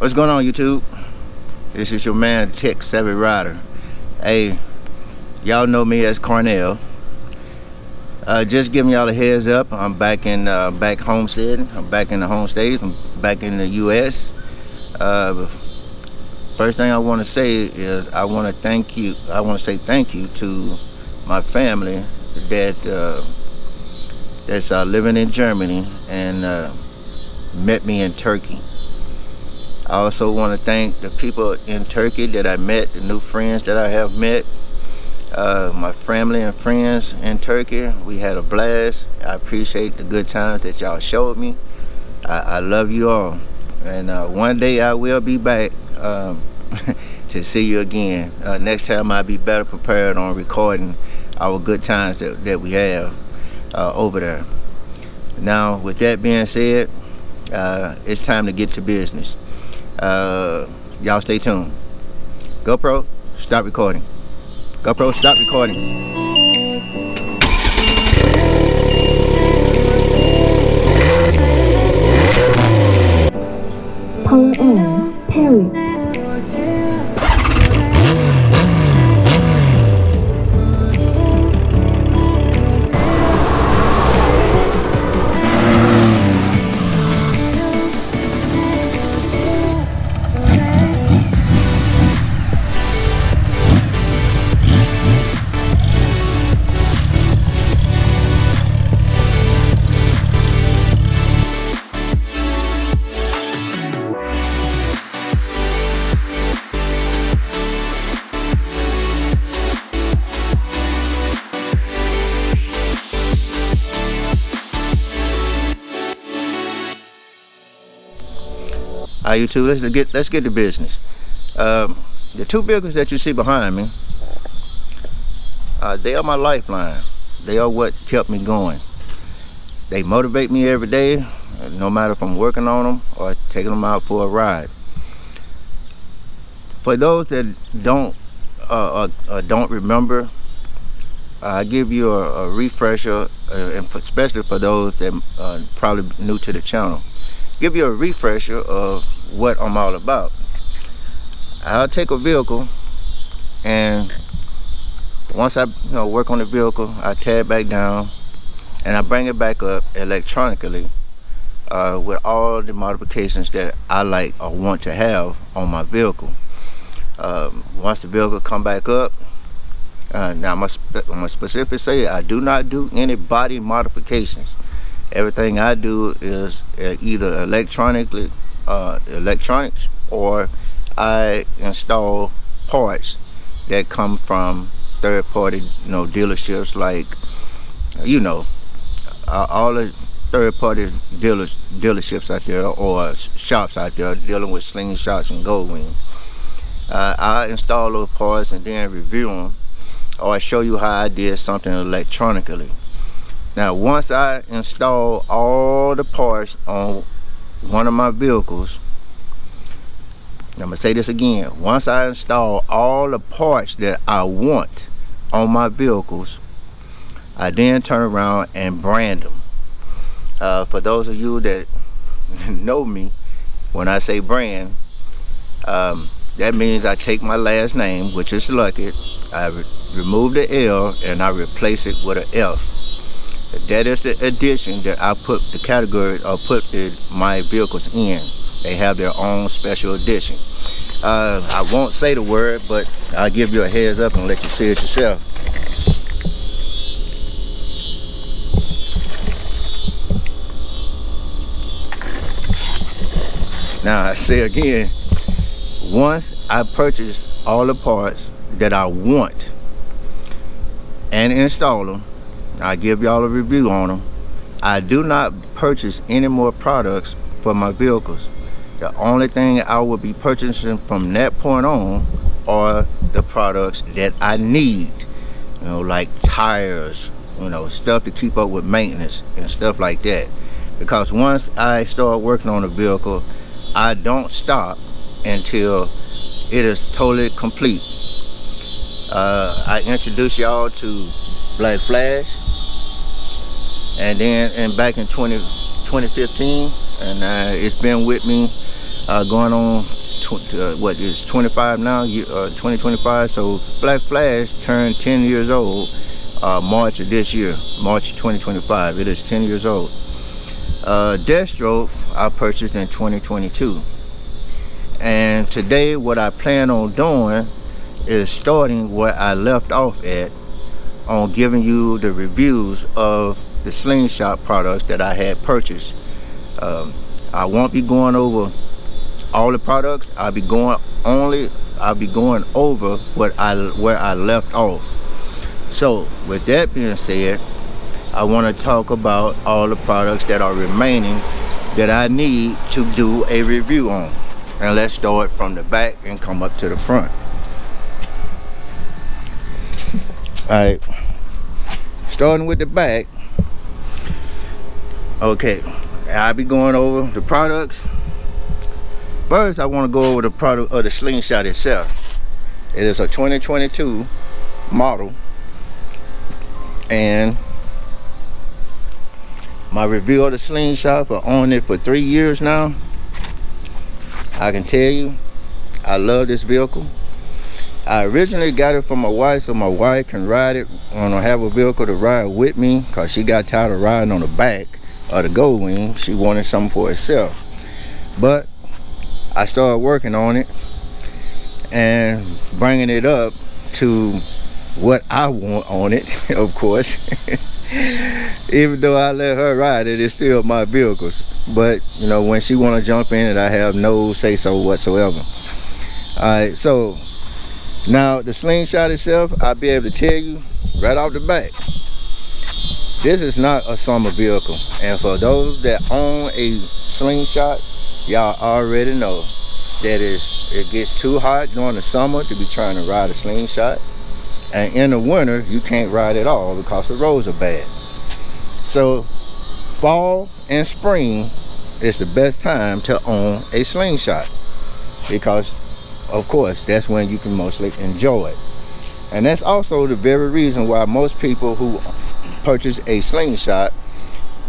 What's going on, YouTube? This is your man, Tech Savvy Rider. Hey, y'all know me as Cornell. Just giving y'all a heads up. I'm back in back homesteading. I'm back in the home states. I'm back in the U.S. First thing I want to say is I want to say thank you to my family that's living in Germany and met me in Turkey. I also want to thank the people in Turkey that I met, the new friends that I have met, my family and friends in Turkey. We had a blast. I appreciate the good times that y'all showed me. I love you all. And one day I will be back to see you again. Next time I'll be better prepared on recording our good times that we have over there. Now, with that being said, it's time to get to business. Y'all stay tuned. GoPro, stop recording. GoPro, stop recording. Power on, Harry. All right, YouTube, let's get to business. The two vehicles that you see behind me, they are my lifeline. They are what kept me going. They motivate me every day, no matter if I'm working on them or taking them out for a ride. For those that don't remember, I give you a refresher, and especially for those that probably new to the channel. Give you a refresher of what I'm all about. I'll take a vehicle, and once I work on the vehicle, I tear it back down and I bring it back up electronically with all the modifications that I like or want to have on my vehicle. Once the vehicle come back up, now I'm gonna specifically say I do not do any body modifications. Everything I do is either electronics, or I install parts that come from third-party, dealerships, like all the third-party dealerships out there or shops out there dealing with slingshots and gold wing. I install those parts and then review them, or I show you how I did something electronically. Now, once I install all the parts on one of my vehicles, I'm going to say this again. Once I install all the parts that I want on my vehicles, I then turn around and brand them. For those of you that know me, when I say brand, that means I take my last name, which is Luggage, I remove the L and I replace it with an F. That is the addition that I put the category or put my vehicles in. They have their own special edition. I won't say the word, but I'll give you a heads up and let you see it yourself. Now I say again, once I purchase all the parts that I want and install them, I give y'all a review on them. I do not purchase any more products for my vehicles. The only thing I will be purchasing from that point on are the products that I need, like tires, stuff to keep up with maintenance and stuff like that. Because once I start working on a vehicle, I don't stop until it is totally complete. I introduced y'all to Black Flash, and then back in 2015, and it's been with me going on what is 25 now, 2025. So Black Flash turned 10 years old March of this year, March 2025. It is 10 years old. DeathStroke I purchased in 2022, and today what I plan on doing is starting where I left off at, on giving you the reviews of the Slingshot products that I had purchased. I won't be going over all the products. I'll be going over where I left off. So with that being said, I want to talk about all the products that are remaining that I need to do a review on. And let's start from the back and come up to the front. Alright, starting with the back. Okay, I'll be going over the products. First, I want to go over the product of the Slingshot itself. It is a 2022 model, and my review of the Slingshot, for owning it for 3 years now, I can tell you I love this vehicle. I originally got it from my wife so my wife can ride it when I have a vehicle to ride with me, because she got tired of riding on the back of the Gold Wing. She wanted something for herself. But I started working on it and bringing it up to what I want on it, of course. Even though I let her ride it, it's still my vehicles. But you know, when she want to jump in it, I have no say so whatsoever. Alright, so now the Slingshot itself, I'll be able to tell you right off the bat, this is not a summer vehicle. And for those that own a Slingshot, y'all already know that it gets too hot during the summer to be trying to ride a Slingshot, and in the winter you can't ride at all because the roads are bad. So fall and spring is the best time to own a Slingshot, because of course that's when you can mostly enjoy it. And that's also the very reason why most people who purchase a Slingshot,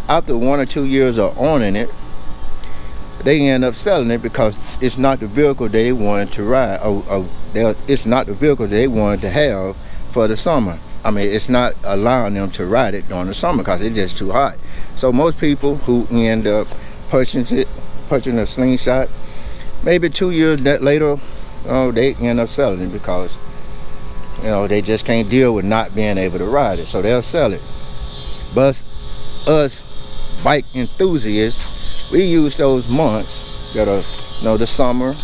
after 1 or 2 years of owning it, they end up selling it, because it's not the vehicle they wanted to ride, it's not the vehicle they wanted to have for the summer. I mean, it's not allowing them to ride it during the summer because it's just too hot. So most people who end up purchasing a Slingshot, maybe 2 years later, they end up selling it because they just can't deal with not being able to ride it, so they'll sell it. But us bike enthusiasts, we use those months that are the summer.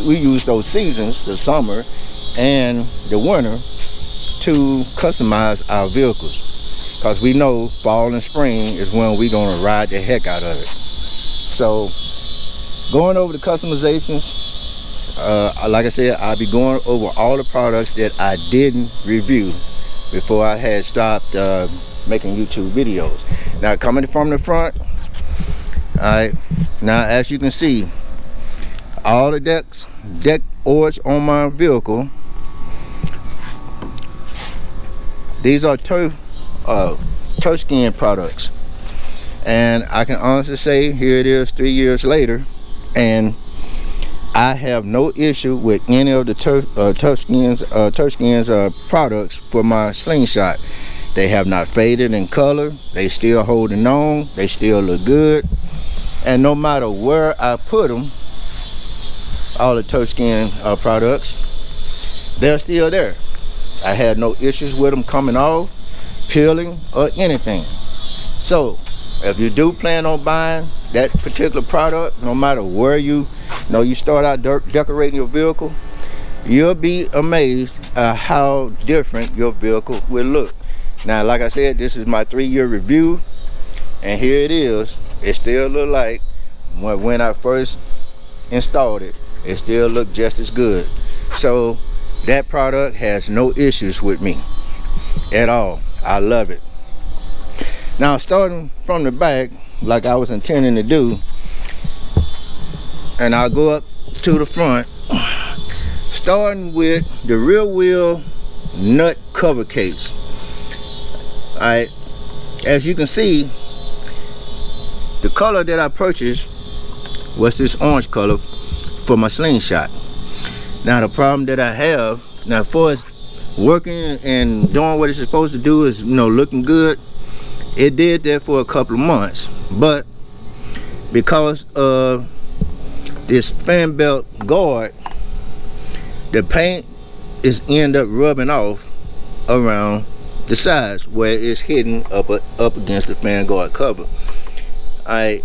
We use those seasons, the summer and the winter, to customize our vehicles, because we know fall and spring is when we're going to ride the heck out of it. So going over the customizations, like I said, I'll be going over all the products that I didn't review before I had stopped making YouTube videos. Now, coming from the front, alright, now as you can see, all the deck oars on my vehicle, these are turf skin products, and I can honestly say, here it is 3 years later, and I have no issue with any of the turf skins products for my Slingshot. They have not faded in color. They still holding on. They still look good. And no matter where I put them, all the turf skin products, they're still there. I had no issues with them coming off, peeling, or anything. So if you do plan on buying that particular product, no matter where you start out decorating your vehicle, you'll be amazed at how different your vehicle will look. Now, like I said, this is my 3-year review, and here it is. It still look like when I first installed it. It still looked just as good. So that product has no issues with me at all. I love it. Now, starting from the back, like I was intending to do, and I'll go up to the front, starting with the rear wheel nut cover case. Alright, as you can see, the color that I purchased was this orange color for my Slingshot. Now the problem that I have now, for working and doing what it's supposed to do is, you know, looking good. It did that for a couple of months, but because of this fan belt guard, the paint is end up rubbing off around the sides where it's hidden up against the fan guard cover. A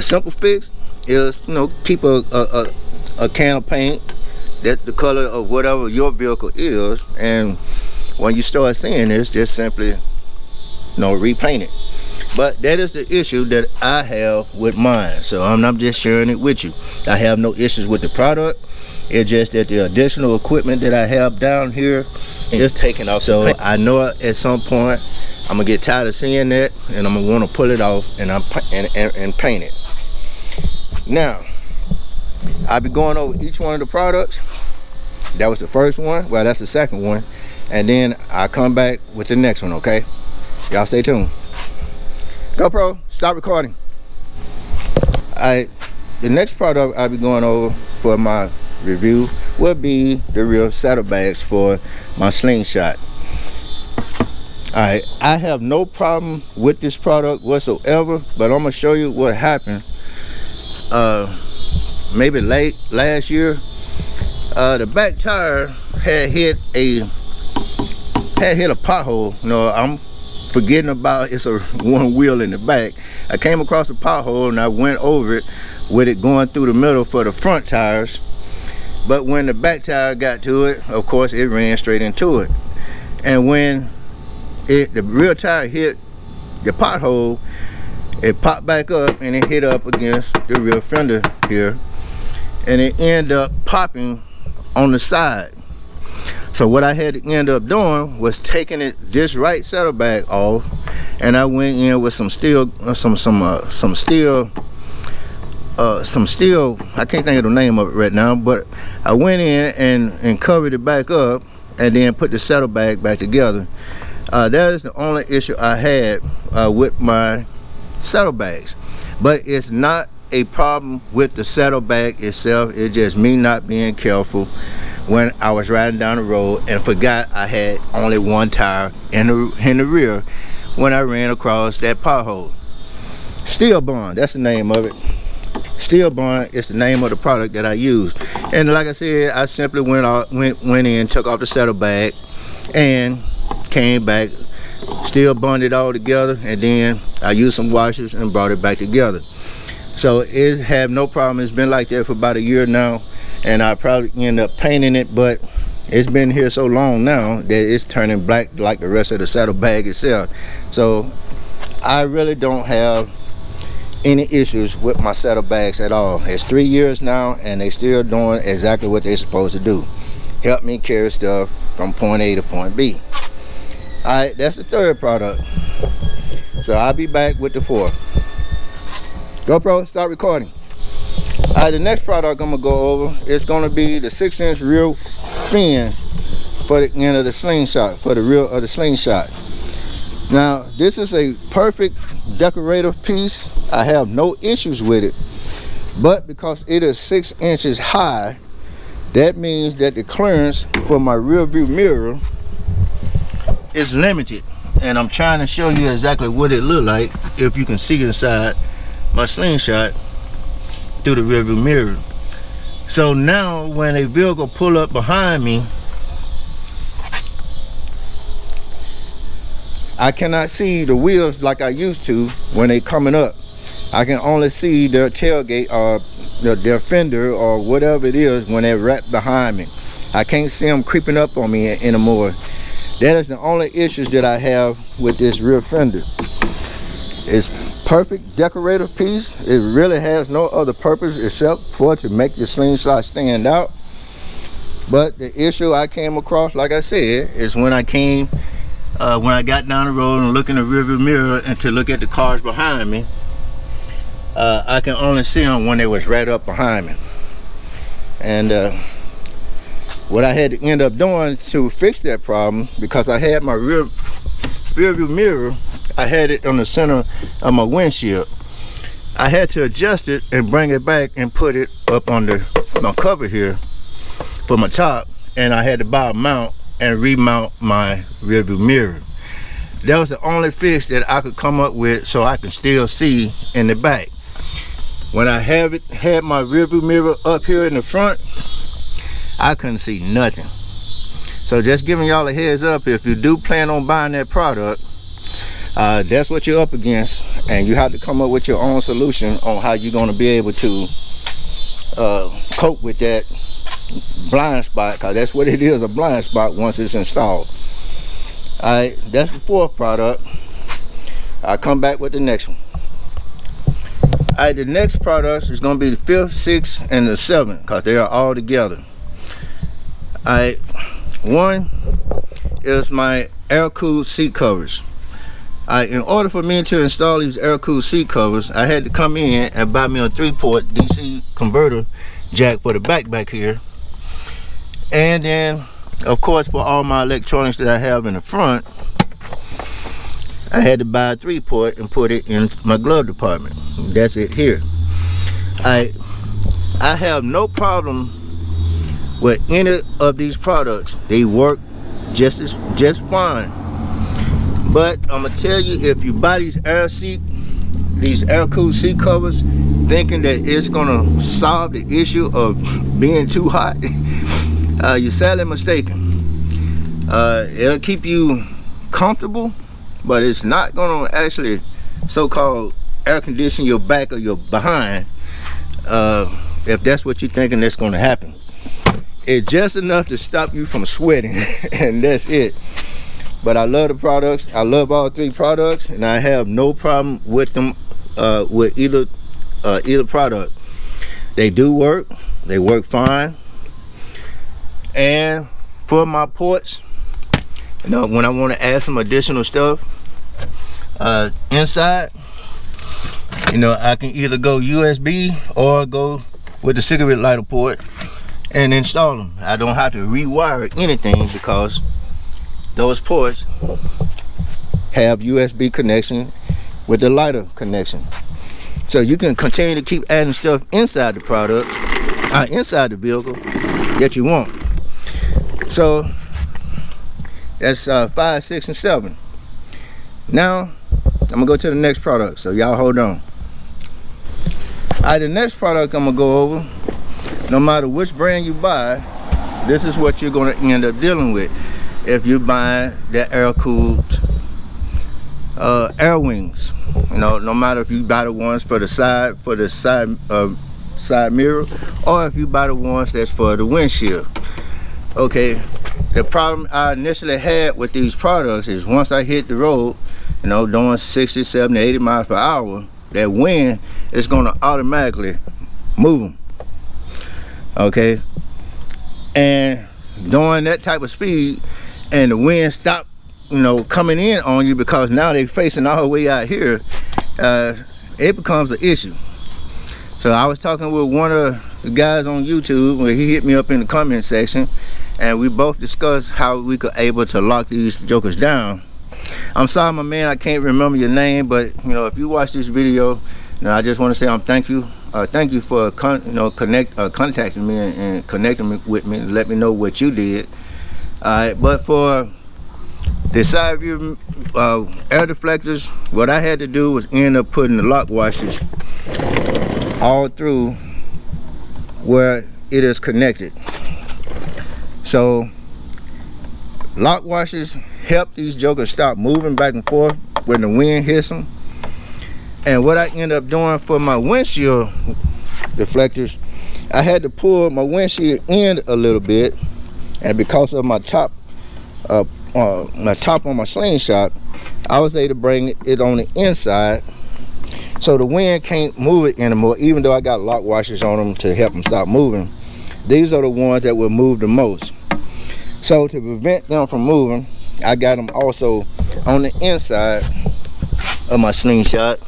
simple fix is, you know, keep a can of paint that's the color of whatever your vehicle is, and when you start seeing this, just simply, you know, repaint it. But that is the issue that I have with mine, so I'm just sharing it with you. I have no issues with the product. It's just that the additional equipment that I have down here is taking off. So I know at some point I'm gonna get tired of seeing that, and I'm gonna want to pull it off and paint it. Now I'll be going over each one of the products. That was the first one. Well, that's the second one, and then I'll come back with the next one. Okay, y'all stay tuned. GoPro, stop recording. The next product I'll be going over for my review will be the real saddlebags for my Slingshot. Alright, I have no problem with this product whatsoever, but I'm gonna show you what happened maybe late last year. The back tire had hit a pothole. You know, I'm forgetting about it's a one wheel in the back. I came across a pothole and I went over it with it going through the middle for the front tires, but when the back tire got to it, of course it ran straight into it. And when the rear tire hit the pothole, it popped back up and it hit up against the rear fender here, and it ended up popping on the side. So what I had to end up doing was taking this right saddlebag off, and I went in with some steel, I can't think of the name of it right now, but I went in and covered it back up and then put the saddlebag back together. That is the only issue I had with my saddlebags, but it's not a problem with the saddlebag itself. It's just me not being careful when I was riding down the road and forgot I had only one tire in the rear when I ran across that pothole. Steel Bond, that's the name of it. Steel Bond is the name of the product that I use. And like I said, I simply went in, took off the saddlebag, and came back, still bonded all together, and then I used some washers and brought it back together. So it had no problem. It's been like that for about a year now, and I probably end up painting it, but it's been here so long now that it's turning black like the rest of the saddlebag itself. So I really don't have any issues with my saddlebags at all. It's 3 years now and they still doing exactly what they're supposed to do. Help me carry stuff from point A to point B. Alright, that's the third product. So I'll be back with the fourth. GoPro, start recording. Alright, the next product I'm gonna go over is gonna be the 6-inch rear fin for the end of the Slingshot, for the rear of the Slingshot. Now, this is a perfect decorative piece. I have no issues with it, but because it is 6 inches high, that means that the clearance for my rear view mirror is limited, and I'm trying to show you exactly what it looked like if you can see inside my Slingshot through the rear view mirror. So now when a vehicle pull up behind me, I cannot see the wheels like I used to when they coming up. I can only see their tailgate or their fender or whatever it is when they're wrapped behind me. I can't see them creeping up on me anymore. That is the only issues that I have with this rear fender. It's perfect decorative piece. It really has no other purpose except for to make the Slingshot stand out. But the issue I came across, like I said, is when I got down the road and look in the rearview mirror and to look at the cars behind me, I can only see them when they was right up behind me. And what I had to end up doing to fix that problem, because I had my rearview mirror, I had it on the center of my windshield. I had to adjust it and bring it back and put it up under my cover here for my top, and I had to buy a mount and remount my rearview mirror. That was the only fix that I could come up with so I can still see in the back. When I had my rearview mirror up here in the front, I couldn't see nothing. So just giving y'all a heads up, if you do plan on buying that product, that's what you're up against, and you have to come up with your own solution on how you're going to be able to cope with that blind spot, because that's what it is, a blind spot once it's installed. Alright, that's the fourth product. I'll come back with the next one. Alright, the next product is going to be the 5th, 6th, and the 7th, because they are all together. Alright, one is my air-cooled seat covers. In order for me to install these air-cooled seat covers, I had to come in and buy me a 3-port DC converter jack for the back here. And then, of course, for all my electronics that I have in the front, I had to buy a 3-port and put it in my glove department. That's it here. I have no problem with any of these products. They work just fine. But I'm gonna tell you, if you buy these air-cooled seat covers thinking that it's gonna solve the issue of being too hot, you're sadly mistaken. It'll keep you comfortable, but it's not gonna actually so-called air condition your back or your behind, if that's what you're thinking that's gonna happen. It's just enough to stop you from sweating, and that's it. But I love the products. I love all 3 products, and I have no problem with them, with either product. They do work. They work fine. And for my ports, you know, when I want to add some additional stuff inside, you know, I can either go USB or go with the cigarette lighter port and install them. I don't have to rewire anything because those ports have USB connection with the lighter connection. So you can continue to keep adding stuff inside the product, inside the vehicle that you want. So that's 5, 6, and 7. Now I'm gonna go to the next product, so y'all hold on. The next product I'm gonna go over, no matter which brand you buy, this is what you're gonna end up dealing with. If you buy the air-cooled air wings, you know, no matter if you buy the ones for the side mirror, or if you buy the ones that's for the windshield. Okay, the problem I initially had with these products is once I hit the road, you know, doing 60, 70, 80 miles per hour, that wind is going to automatically move them. Okay, and doing that type of speed, and the wind stop, you know, coming in on you because now they're facing all the way out here, it becomes an issue. So I was talking with one of the guys on YouTube where he hit me up in the comment section, and we both discussed how we could able to lock these jokers down. I'm sorry, my man, I can't remember your name, but you know, if you watch this video, you know, I just want to say thank you for contacting me and connecting with me and let me know what you did. But for the side view air deflectors, what I had to do was end up putting the lock washers all through where it is connected. So lock washers help these jokers stop moving back and forth when the wind hits them. And what I end up doing for my windshield deflectors, I had to pull my windshield in a little bit, and because of my top on my slingshot, I was able to bring it on the inside so the wind can't move it anymore, even though I got lock washers on them to help them stop moving. These are the ones that will move the most. So to prevent them from moving, I got them also on the inside of my slingshot,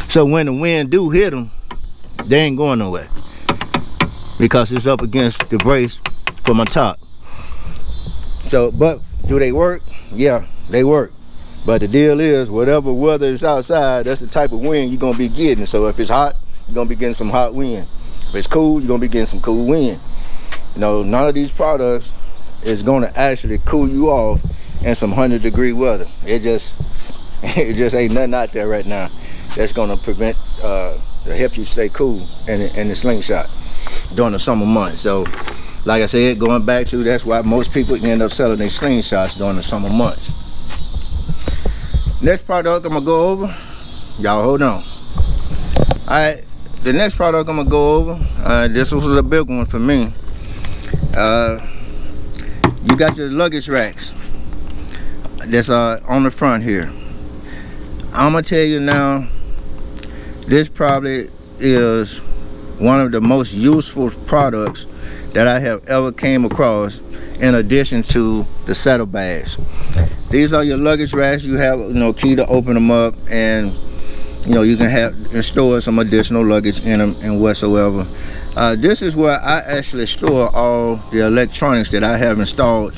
so when the wind do hit them, they ain't going nowhere because it's up against the brace for my top. So, but do they work? Yeah, they work. But the deal is, whatever weather is outside, that's the type of wind you're gonna be getting. So if it's hot, you're gonna be getting some hot wind. If it's cool, you're gonna be getting some cool wind. You know, none of these products is gonna actually cool you off in some 100-degree weather. It just ain't nothing out there right now that's gonna prevent to help you stay cool in the Slingshot during the summer months. So like I said, going back to, that's why most people end up selling their Slingshots during the summer months. Next product I'm gonna go over, y'all hold on. Alright, the next product I'm gonna go over, this was a big one for me. You got your luggage racks that's on the front here. I'm gonna tell you now, this probably is one of the most useful products that I have ever came across, in addition to the saddlebags. These are your luggage racks. You have, you know, key to open them up, and you know, you can have and store some additional luggage in them and whatsoever. This is where I actually store all the electronics that I have installed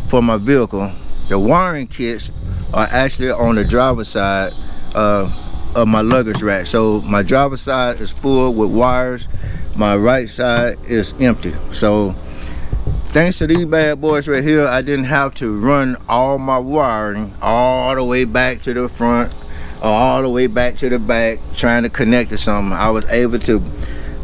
for my vehicle. The wiring kits are actually on the driver's side of my luggage rack. So my driver's side is full with wires, my right side is empty. So thanks to these bad boys right here, I didn't have to run all my wiring all the way back to the front or all the way back to the back trying to connect to something. I was able to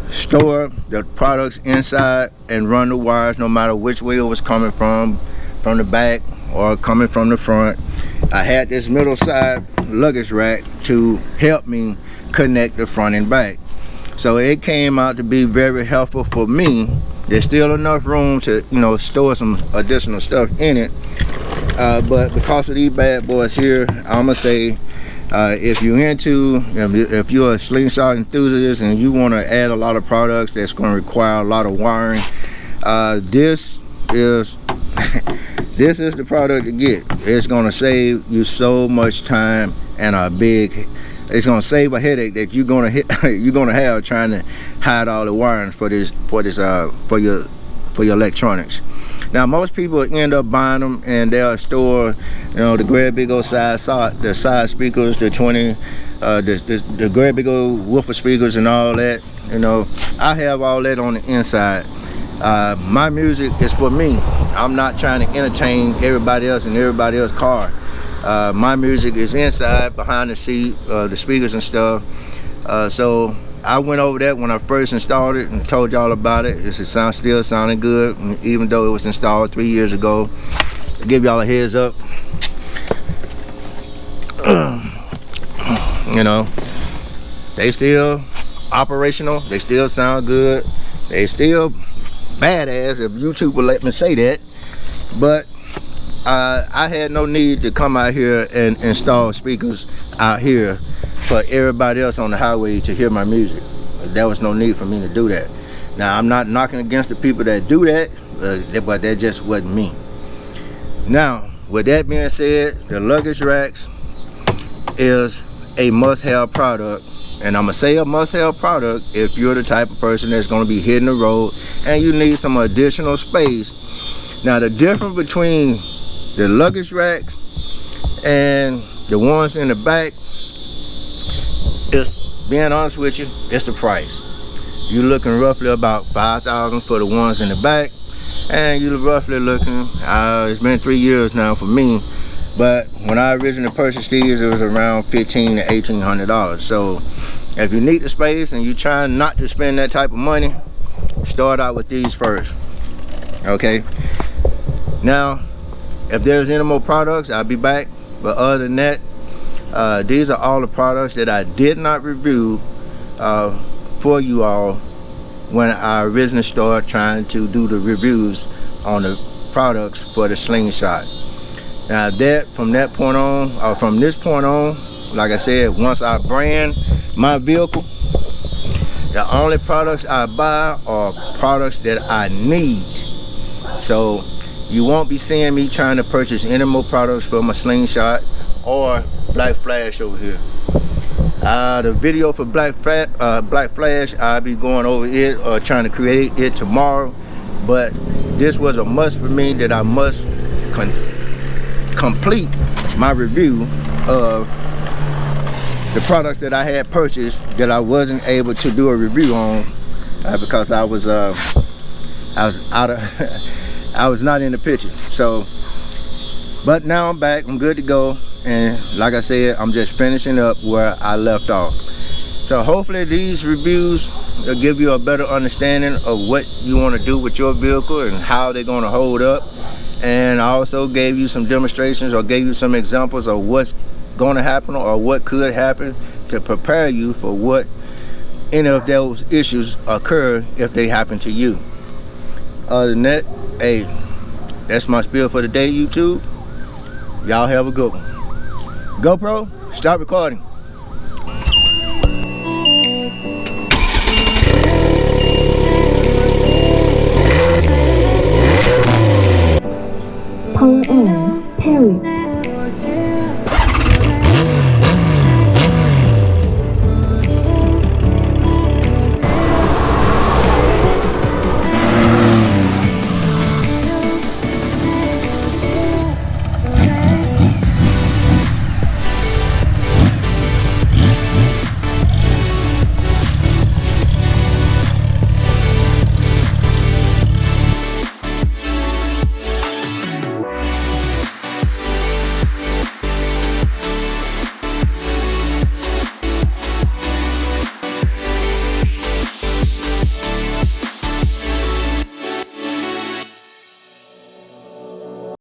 store the products inside and run the wires no matter which way it was coming from the back or coming from the front. I had this middle side luggage rack to help me connect the front and back. So it came out to be very helpful for me. There's still enough room to, you know, store some additional stuff in it, but because of these bad boys here, I'm gonna say, if you're a Slingshot enthusiast and you want to add a lot of products that's going to require a lot of wiring, this is this is the product to get. It's going to save you so much time and it's going to save a headache that you're going to have trying to hide all the wiring for your electronics. Now most people end up buying them and they'll store, you know, the great big old the side speakers, the 20 the great big old woofer speakers and all that. You know, I have all that on the inside. My music is for me. I'm not trying to entertain everybody else in everybody else's car. My music is inside behind the seat, the speakers and stuff. So I went over that when I first installed it and told y'all about it. It still sounding good, even though it was installed 3 years ago. To give y'all a heads up, you know, they still operational. They still sound good. They still badass, if YouTube will let me say that. But I had no need to come out here and install speakers out here for everybody else on the highway to hear my music. There was no need for me to do that. Now I'm not knocking against the people that do that, but that just wasn't me. Now with that being said, the luggage racks is a must-have product, and I'm gonna say a must-have product if you're the type of person that's gonna be hitting the road and you need some additional space. Now the difference between the luggage racks and the ones in the back, is, being honest with you, it's the price. You're looking roughly about $5,000 for the ones in the back, and you're roughly looking, it's been 3 years now for me, but when I originally purchased these, it was around $1,500 to $1,800. So if you need the space and you're trying not to spend that type of money, start out with these first. Okay, now if there's any more products, I'll be back. But other than that, these are all the products that I did not review for you all when I originally started trying to do the reviews on the products for the Slingshot. Now from this point on, like I said, once I brand my vehicle, the only products I buy are products that I need. So you won't be seeing me trying to purchase any more products for my Slingshot or Black Flash over here. The video for Black Flash, I'll be going over it or trying to create it tomorrow. But this was a must for me that I must complete my review of the products that I had purchased that I wasn't able to do a review on because I was out of I was not in the picture. So but now I'm back, I'm good to go, and like I said, I'm just finishing up where I left off. So hopefully these reviews will give you a better understanding of what you want to do with your vehicle and how they're going to hold up. And I also gave you some demonstrations or gave you some examples of what's going to happen or what could happen to prepare you for what any of those issues occur if they happen to you. Other than that, hey, that's my spiel for the day, YouTube. Y'all have a good one. GoPro, stop recording.